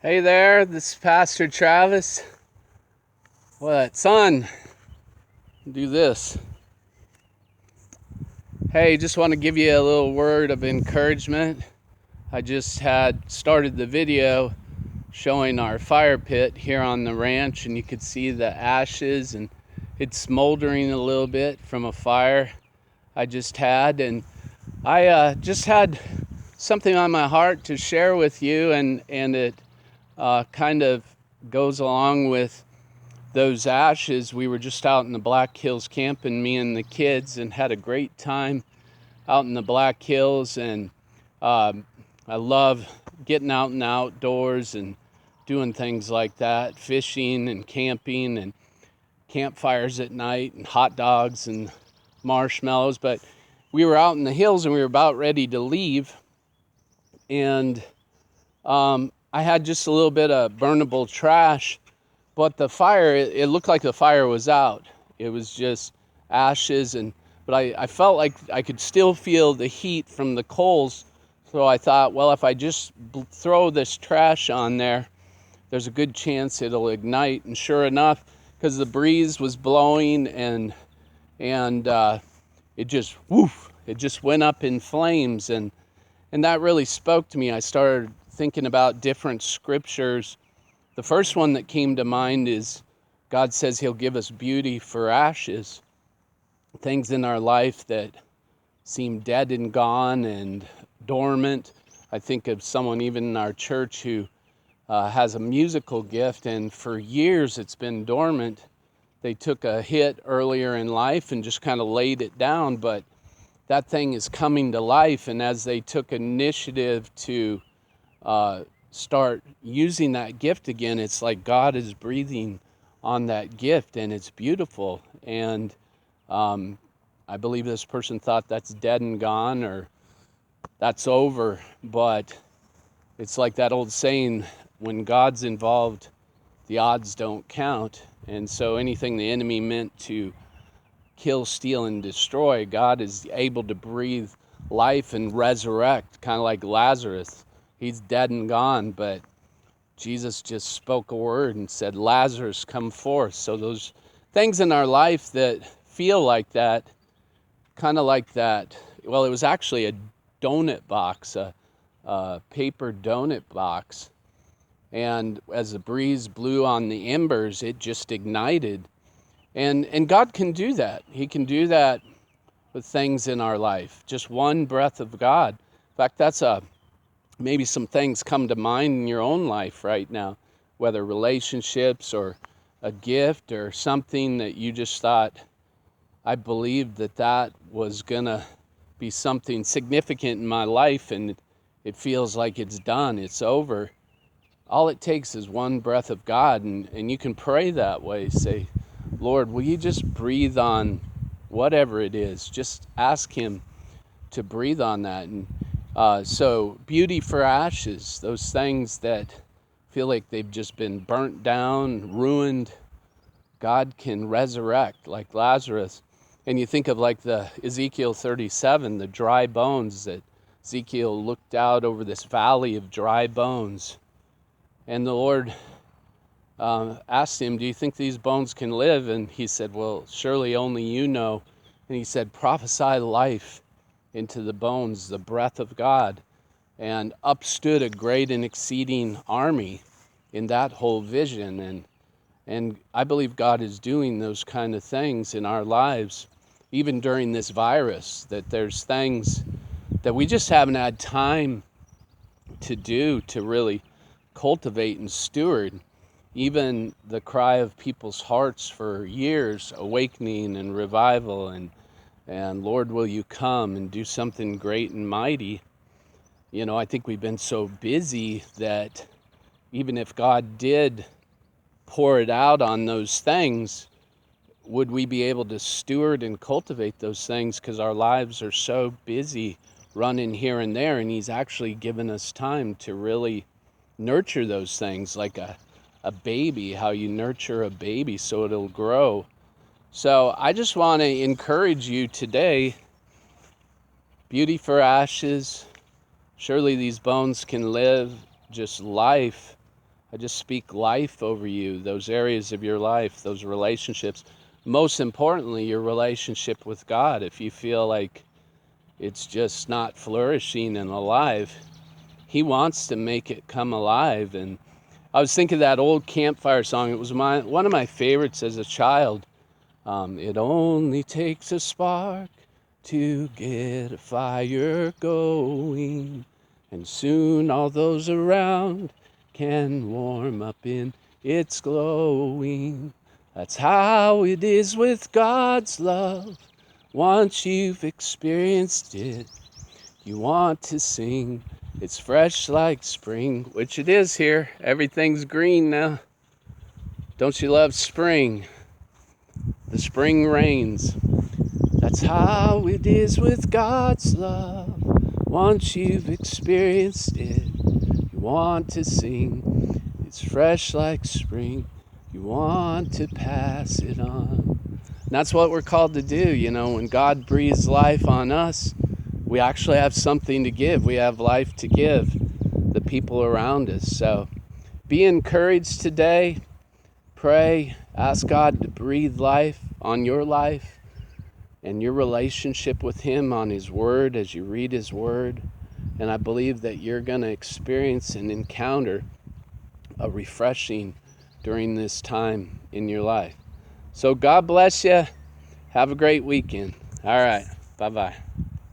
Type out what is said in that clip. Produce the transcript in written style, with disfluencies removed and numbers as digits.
Hey there, this is Pastor Travis. What, son? Do this. Hey, just want to give you a little word of encouragement. I just had started the video showing our fire pit here on the ranch, and you could see the ashes, and it's smoldering a little bit from a fire I just had. And I just had something on my heart to share with you, and it kind of goes along with those ashes. We were just out in the Black Hills camping, me and the kids, and had a great time out in the Black Hills. And um, I love getting out in the outdoors and doing things like that, fishing and camping and campfires at night and hot dogs and marshmallows. But we were out in the hills and we were about ready to leave. And I had just a little bit of burnable trash, but the fire, it looked like the fire was out. It was just ashes, but I felt like I could still feel the heat from the coals. So I thought, well, if I just throw this trash on there, there's a good chance it'll ignite. And sure enough, because the breeze was blowing and it just woof, it just went up in flames, and that really spoke to me. I started thinking about different scriptures. The first one that came to mind is God says he'll give us beauty for ashes. Things in our life that seem dead and gone and dormant. I think of someone even in our church who has a musical gift, and for years it's been dormant. They took a hit earlier in life and just kind of laid it down, but that thing is coming to life. And as they took initiative to start using that gift again, it's like God is breathing on that gift, and it's beautiful. And I believe this person thought that's dead and gone, or that's over, but it's like that old saying, when God's involved, the odds don't count. And so anything the enemy meant to kill, steal, and destroy, God is able to breathe life and resurrect, kind of like Lazarus. He's dead and gone, but Jesus just spoke a word and said, Lazarus, come forth. So those things in our life that feel like that, kind of like that, well, it was actually a donut box, a paper donut box. And as the breeze blew on the embers, it just ignited. And God can do that. He can do that with things in our life. Just one breath of God. In fact, maybe some things come to mind in your own life right now, whether relationships or a gift or something that you just thought, I believed that was gonna be something significant in my life, and it feels like it's done, it's over. All it takes is one breath of God, and you can pray that way. Say, Lord, will you just breathe on whatever it is? Just ask him to breathe on that. And so beauty for ashes, those things that feel like they've just been burnt down, ruined, God can resurrect like Lazarus. And you think of like the Ezekiel 37, the dry bones, that Ezekiel looked out over this valley of dry bones. And the Lord asked him, do you think these bones can live? And he said, well, surely only you know. And he said, prophesy life into the bones, the breath of God. And up stood a great and exceeding army in that whole vision. And I believe God is doing those kind of things in our lives, even during this virus, that there's things that we just haven't had time to do to really cultivate and steward. Even the cry of people's hearts for years, awakening and revival, and Lord, will you come and do something great and mighty? You know, I think we've been so busy that even if God did pour it out on those things, would we be able to steward and cultivate those things? Because our lives are so busy running here and there, and he's actually given us time to really nurture those things like a baby, how you nurture a baby so it'll grow. So I just want to encourage you today, beauty for ashes. Surely these bones can live, just life. I just speak life over you, those areas of your life, those relationships. Most importantly, your relationship with God. If you feel like it's just not flourishing and alive, He wants to make it come alive. And I was thinking of that old campfire song. It was one of my favorites as a child. It only takes a spark to get a fire going, and soon all those around can warm up in its glowing. That's how it is with God's love. Once you've experienced it, you want to sing. It's fresh like spring, which it is here. Everything's green now. Don't you love spring? The spring rains. That's how it is with God's love. Once you've experienced it, you want to sing. It's fresh like spring. You want to pass it on. And that's what we're called to do. You know, when God breathes life on us, we actually have something to give. We have life to give the people around us. So be encouraged today. Pray, ask God to breathe life on your life and your relationship with Him, on His Word as you read His Word. And I believe that you're going to experience and encounter a refreshing during this time in your life. So God bless you. Have a great weekend. All right. Bye-bye.